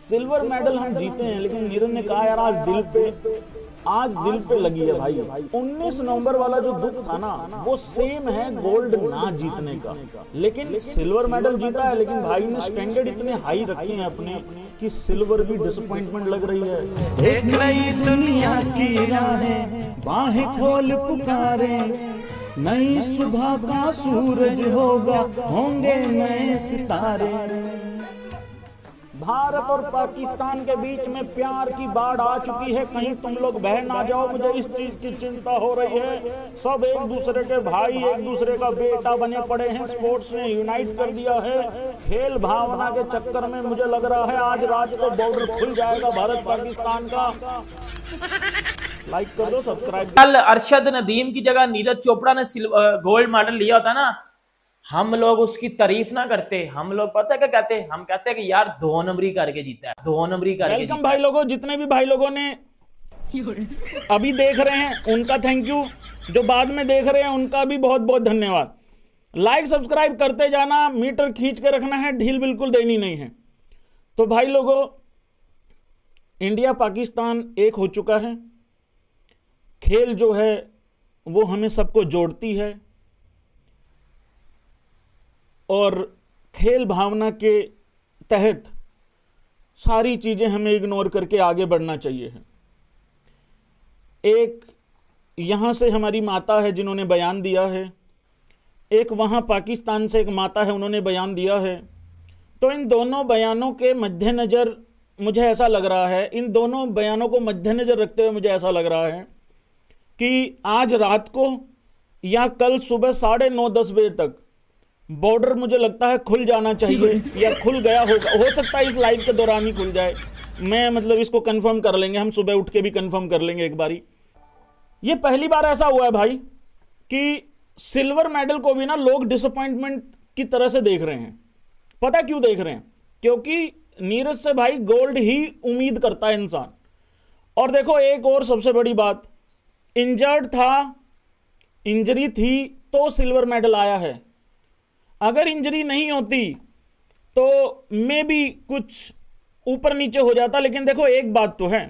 Silver medal हम जीते हैं, लेकिन नीरज ने कहा यार आज दिल पे लगी है भाई। 19 नवंबर वाला जो दुख था ना, वो सेम है गोल्ड ना जीतने का। लेकिन सिल्वर मेडल जीता है, लेकिन भाई ने स्टैंडर्ड इतने हाई रखे हैं अपने कि सिल्वर भी डिसअपॉइंटमेंट लग रही है। एक नई दुनिया की राहें बाहें खोल पुकारे, नई सुबह का सूरज होगा, होंगे नए सितारे। भारत और पाकिस्तान के बीच में प्यार की बाढ़ आ चुकी है, कहीं तुम लोग बह ना जाओ, मुझे इस चीज की चिंता हो रही है। सब एक दूसरे के भाई, एक दूसरे का बेटा बने पड़े हैं, स्पोर्ट्स ने यूनाइट कर दिया है। खेल भावना के चक्कर में मुझे लग रहा है आज रात को बॉर्डर खुल जाएगा भारत पाकिस्तान का। लाइक कर दो, सब्सक्राइब। कल अरशद नदीम की जगह नीरज चोपड़ा ने गोल्ड मेडल लिया होता ना, हम लोग उसकी तारीफ ना करते, हम लोग पता है क्या कहते हैं, हम कहते हैं कि यार 2 नंबरी करके जीता है, 2 नंबरी करके। वेलकम भाई लोगों, जितने भी भाई लोगों ने अभी देख रहे हैं उनका थैंक यू, जो बाद में देख रहे हैं उनका भी बहुत बहुत धन्यवाद। लाइक सब्सक्राइब करते जाना, मीटर खींच के रखना है, ढील बिल्कुल देनी नहीं है। तो भाई लोगों, इंडिया पाकिस्तान एक हो चुका है। खेल जो है वो हमें सबको जोड़ती है, और खेल भावना के तहत सारी चीजें हमें इग्नोर करके आगे बढ़ना चाहिए। एक यहां से हमारी माता है जिन्होंने बयान दिया है, एक वहां पाकिस्तान से एक माता है उन्होंने बयान दिया है। तो इन दोनों बयानों के मद्देनजर मुझे ऐसा लग रहा है, इन दोनों बयानों को मद्देनजर रखते हुए मुझे ऐसा लग रहा है कि आज रात को या कल सुबह 9:30-10 बजे तक बॉर्डर मुझे लगता है खुल जाना चाहिए, या खुल गया होगा, हो सकता है इस लाइव के दौरान ही खुल जाए। मैं मतलब इसको कंफर्म कर लेंगे, हम सुबह उठ के भी कंफर्म कर लेंगे एक बारी। ये पहली बार ऐसा हुआ है भाई कि सिल्वर मेडल को भी ना लोग डिसअपॉइंटमेंट की तरह से देख रहे हैं। पता क्यों देख रहे हैं? क्योंकि नीरज से भाई गोल्ड ही उम्मीद करता है इंसान। और देखो एक और सबसे बड़ी बात, इंजर्ड था, इंजरी थी तो सिल्वर मेडल आया है। अगर इंजरी नहीं होती तो मे भी कुछ ऊपर नीचे हो जाता। लेकिन देखो एक बात तो है,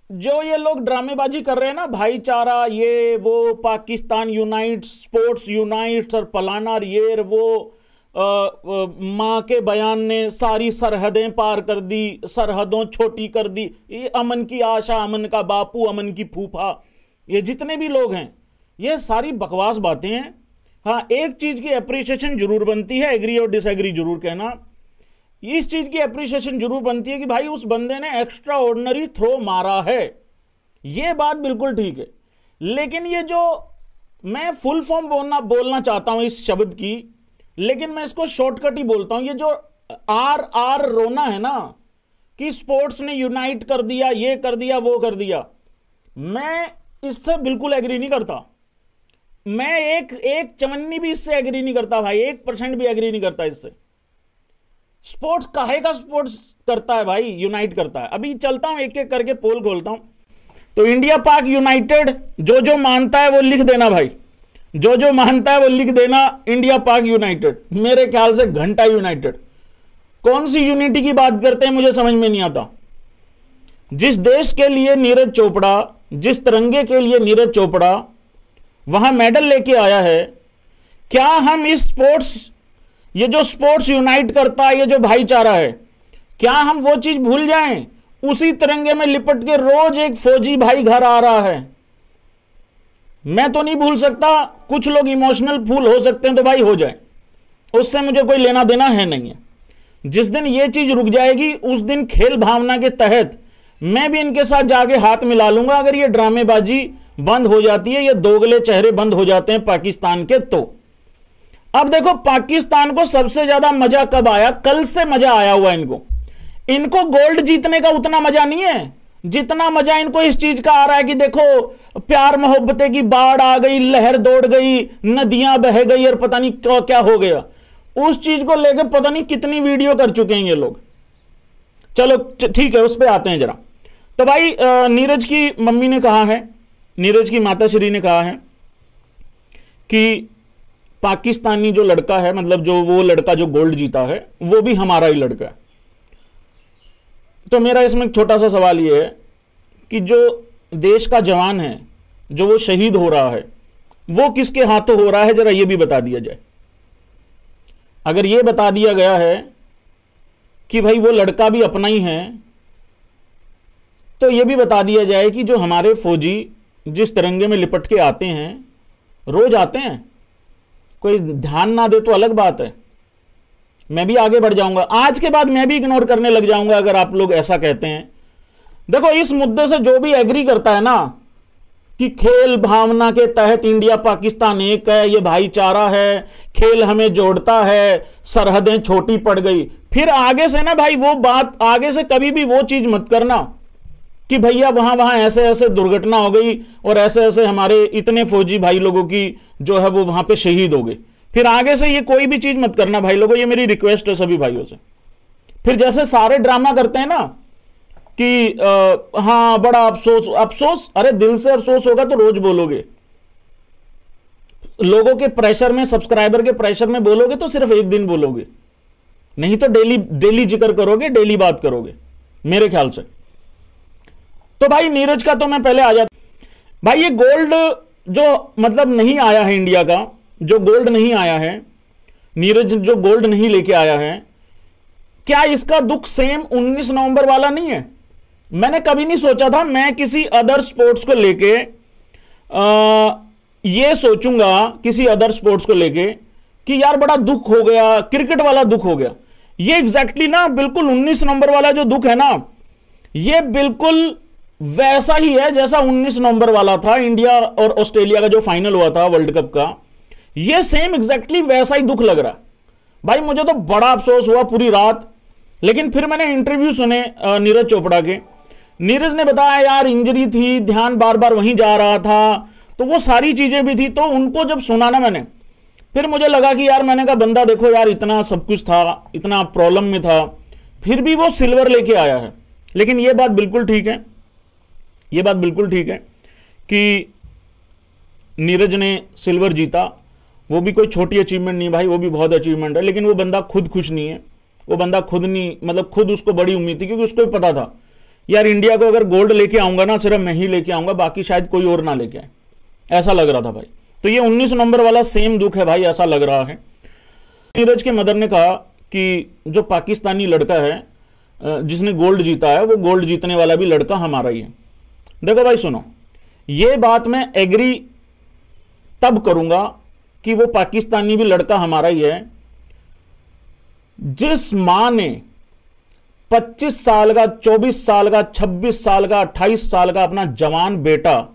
जो ये लोग ड्रामेबाजी कर रहे हैं ना, भाईचारा ये वो, पाकिस्तान यूनाइट, स्पोर्ट्स यूनाइट और फलाना ये वो, मां के बयान ने सारी सरहदें पार कर दी, सरहदों छोटी कर दी, ये अमन की आशा, अमन का बापू, अमन की फूफा, ये जितने भी लोग हैं, ये सारी बकवास बातें हैं। हाँ, एक चीज की अप्रिसिएशन जरूर बनती है, एग्री और डिसएग्री जरूर कहना। इस चीज की अप्रिसिएशन जरूर बनती है कि भाई उस बंदे ने एक्स्ट्रा ऑर्डिनरी थ्रो मारा है, ये बात बिल्कुल ठीक है। लेकिन ये जो मैं फुल फॉर्म बोलना चाहता हूं इस शब्द की, लेकिन मैं इसको शॉर्टकट ही बोलता हूं। ये जो आर रोना है ना कि स्पोर्ट्स ने यूनाइट कर दिया, ये कर दिया, वो कर दिया, मैं इससे बिल्कुल एग्री नहीं करता। मैं एक चवन्नी भी इससे एग्री नहीं करता भाई, 1% भी एग्री नहीं करता इससे। स्पोर्ट्स काहे का स्पोर्ट्स करता है भाई, यूनाइट करता है। अभी चलता हूं एक एक करके पोल खोलता हूं। तो इंडिया पाक यूनाइटेड, जो जो मानता है वो लिख देना भाई, जो जो मानता है वो लिख देना। इंडिया पाक यूनाइटेड, मेरे ख्याल से घंटा यूनाइटेड। कौन सी यूनिटी की बात करते हैं मुझे समझ में नहीं आता। जिस देश के लिए नीरज चोपड़ा, जिस तिरंगे के लिए नीरज चोपड़ा वहां मेडल लेके आया है, क्या हम इस स्पोर्ट्स, ये जो स्पोर्ट्स यूनाइट करता है, ये जो भाईचारा है, क्या हम वो चीज भूल जाएं? उसी तिरंगे में लिपट के रोज एक फौजी भाई घर आ रहा है। मैं तो नहीं भूल सकता, कुछ लोग इमोशनल फूल हो सकते हैं तो भाई हो जाए, उससे मुझे कोई लेना देना है नहीं है। जिस दिन ये चीज रुक जाएगी उस दिन खेल भावना के तहत मैं भी इनके साथ जाके हाथ मिला लूंगा। अगर ये ड्रामेबाजी बंद हो जाती है, ये दोगले चेहरे बंद हो जाते हैं पाकिस्तान के। तो अब देखो पाकिस्तान को सबसे ज्यादा मजा कब आया? कल से मजा आया हुआ इनको गोल्ड जीतने का उतना मजा नहीं है जितना मजा इनको इस चीज का आ रहा है कि देखो प्यार मोहब्बतें की बाढ़ आ गई, लहर दौड़ गई, नदियां बह गई और पता नहीं क्या क्या हो गया। उस चीज को लेकर पता नहीं कितनी वीडियो कर चुके हैं ये लोग। चलो ठीक है, उस पर आते हैं जरा। तो भाई नीरज की मम्मी ने कहा है, नीरज की माताश्री ने कहा है कि पाकिस्तानी जो लड़का है, मतलब जो वो लड़का जो गोल्ड जीता है, वो भी हमारा ही लड़का है। तो मेरा इसमें एक छोटा सा सवाल ये है कि जो देश का जवान है, जो वो शहीद हो रहा है, वो किसके हाथों हो रहा है, जरा ये भी बता दिया जाए। अगर ये बता दिया गया है कि भाई वो लड़का भी अपना ही है, तो ये भी बता दिया जाए कि जो हमारे फौजी जिस तिरंगे में लिपट के आते हैं, रोज आते हैं, कोई ध्यान ना दे तो अलग बात है, मैं भी आगे बढ़ जाऊंगा। आज के बाद मैं भी इग्नोर करने लग जाऊंगा अगर आप लोग ऐसा कहते हैं। देखो, इस मुद्दे से जो भी एग्री करता है ना कि खेल भावना के तहत इंडिया पाकिस्तान एक है, ये भाईचारा है, खेल हमें जोड़ता है, सरहदें छोटी पड़ गई, फिर आगे से ना भाई वो बात, आगे से कभी भी वो चीज मत करना कि भैया वहां ऐसे ऐसे दुर्घटना हो गई और ऐसे ऐसे हमारे इतने फौजी भाई लोगों की जो है वो वहां पे शहीद हो गए। फिर आगे से ये कोई भी चीज मत करना भाई लोगों, ये मेरी रिक्वेस्ट है सभी भाइयों से। फिर जैसे सारे ड्रामा करते हैं ना कि हाँ बड़ा अफसोस, अफसोस, अरे दिल से अफसोस होगा तो रोज बोलोगे। लोगों के प्रेशर में, सब्सक्राइबर के प्रेशर में बोलोगे तो सिर्फ एक दिन बोलोगे, नहीं तो डेली डेली जिक्र करोगे, डेली बात करोगे मेरे ख्याल से। तो भाई नीरज का तो मैं पहले आ जाता। भाई ये गोल्ड जो मतलब नहीं आया है इंडिया का, जो गोल्ड नहीं आया है, नीरज जो गोल्ड नहीं लेके आया है, क्या इसका दुख सेम 19 नवंबर वाला नहीं है? मैंने कभी नहीं सोचा था मैं किसी अदर स्पोर्ट्स को लेके ये सोचूंगा, किसी अदर स्पोर्ट्स को लेके कि यार बड़ा दुख हो गया, क्रिकेट वाला दुख हो गया। ये एग्जैक्टली ना बिल्कुल 19 नवंबर वाला जो दुख है ना, ये बिल्कुल वैसा ही है जैसा 19 नवंबर वाला था इंडिया और ऑस्ट्रेलिया का जो फाइनल हुआ था वर्ल्ड कप का। ये सेम एग्जैक्टली वैसा ही दुख लग रहा। भाई मुझे तो बड़ा अफसोस हुआ पूरी रात, लेकिन फिर मैंने इंटरव्यू सुने नीरज चोपड़ा के। नीरज ने बताया यार इंजरी थी, ध्यान बार बार वहीं जा रहा था, तो वो सारी चीजें भी थी। तो उनको जब सुना ना मैंने, फिर मुझे लगा कि यार, मैंने कहा बंदा देखो यार इतना सब कुछ था, इतना प्रॉब्लम में था, फिर भी वो सिल्वर लेके आया है। लेकिन ये बात बिल्कुल ठीक है, ये बात बिल्कुल ठीक है कि नीरज ने सिल्वर जीता। वो भी कोई छोटी अचीवमेंट नहीं भाई, वो भी बहुत अचीवमेंट है। लेकिन वो बंदा खुद खुश नहीं है, वो बंदा खुद नहीं, मतलब खुद उसको बड़ी उम्मीद थी, क्योंकि उसको भी पता था यार इंडिया को अगर गोल्ड लेके आऊंगा ना, सिर्फ मैं ही लेके आऊंगा, बाकी शायद कोई और ना लेके आए, ऐसा लग रहा था भाई। तो ये 19 नवंबर वाला सेम दुख है भाई, ऐसा लग रहा है। नीरज के मदर ने कहा कि जो पाकिस्तानी लड़का है जिसने गोल्ड जीता है, वो गोल्ड जीतने वाला भी लड़का हमारा ही है। देखो भाई सुनो, ये बात मैं एग्री तब करूंगा कि वो पाकिस्तानी भी लड़का हमारा ही है जिस मां ने 25 साल का, 24 साल का, 26 साल का, 28 साल का अपना जवान बेटा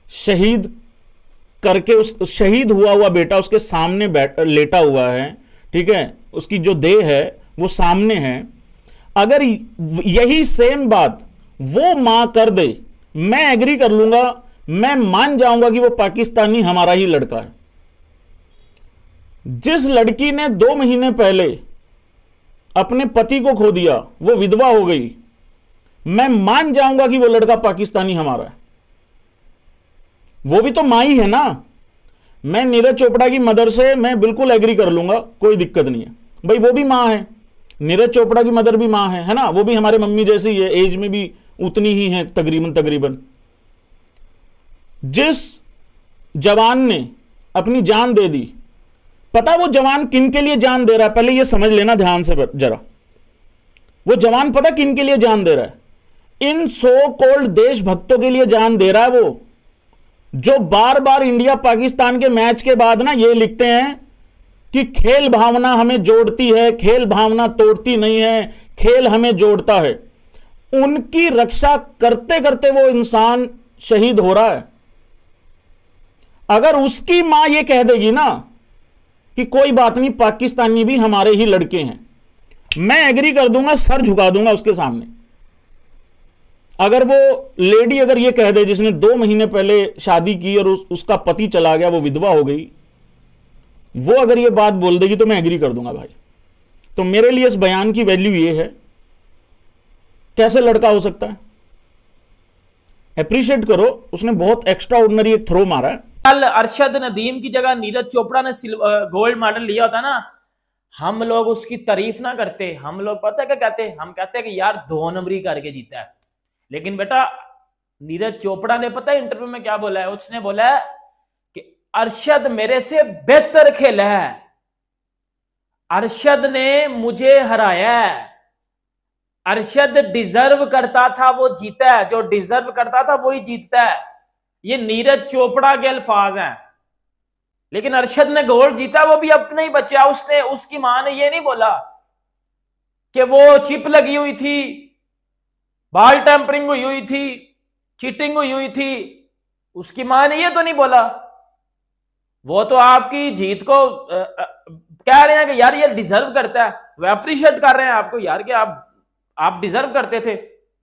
शहीद करके, उस शहीद हुआ बेटा उसके सामने लेटा हुआ है, ठीक है, उसकी जो देह है वो सामने है। अगर यही सेम बात वो मां कर दे, मैं एग्री कर लूंगा, मैं मान जाऊंगा कि वो पाकिस्तानी हमारा ही लड़का है। जिस लड़की ने 2 महीने पहले अपने पति को खो दिया, वो विधवा हो गई, मैं मान जाऊंगा कि वो लड़का पाकिस्तानी हमारा है। वो भी तो मां ही है ना। मैं नीरज चोपड़ा की मदर से मैं बिल्कुल एग्री कर लूंगा, कोई दिक्कत नहीं है भाई, वो भी मां है। नीरज चोपड़ा की मदर भी मां है ना, वो भी हमारे मम्मी जैसी है, एज में भी उतनी ही है तकरीबन। जिस जवान ने अपनी जान दे दी, पता वो जवान किन के लिए जान दे रहा है, पहले ये समझ लेना ध्यान से जरा। वो जवान पता किन के लिए जान दे रहा है? इन सो कॉल्ड देशभक्तों के लिए जान दे रहा है, वो जो बार बार इंडिया पाकिस्तान के मैच के बाद ना ये लिखते हैं कि खेल भावना हमें जोड़ती है, खेल भावना तोड़ती नहीं है, खेल हमें जोड़ता है। उनकी रक्षा करते करते वो इंसान शहीद हो रहा है। अगर उसकी मां ये कह देगी ना कि कोई बात नहीं, पाकिस्तानी भी हमारे ही लड़के हैं, मैं एग्री कर दूंगा, सर झुका दूंगा उसके सामने। अगर वो लेडी अगर ये कह दे, जिसने 2 महीने पहले शादी की और उसका पति चला गया, वो विधवा हो गई, वो अगर ये बात बोल देगी तो मैं एग्री कर दूंगा भाई। तो मेरे लिए इस बयान की वैल्यू ये है, कैसे लड़का हो सकता है, अप्रिशिएट करो, उसने बहुत एक्स्ट्रा ऑर्डिनरी एक थ्रो मारा है। कल अरशद नदीम की जगह नीरज चोपड़ा ने गोल्ड मेडल लिया होता ना, हम लोग उसकी तारीफ ना करते, हम लोग पता है क्या कहते, हम कहते हैं कि यार 2 नंबरी करके जीता है। लेकिन बेटा नीरज चोपड़ा ने पता है इंटरव्यू में क्या बोला है, उसने बोला है कि अरशद मेरे से बेहतर खेला है, अरशद ने मुझे हराया है, अरशद डिजर्व करता था वो जीता है, जो डिजर्व करता था वही जीतता है। ये नीरज चोपड़ा के अल्फाज हैं। लेकिन अरशद ने गोल्ड जीता, वो भी अपने ही बचा, उसने, उसकी मां ने ये नहीं बोला कि वो चिप लगी हुई थी, बॉल टैंपरिंग हुई थी, चीटिंग हुई थी, उसकी मां ने ये तो नहीं बोला। वो तो आपकी जीत को कह रहे हैं कि यार ये डिजर्व करता है, वो अप्रिशिएट कर रहे हैं आपको यार कि आप डिजर्व करते थे।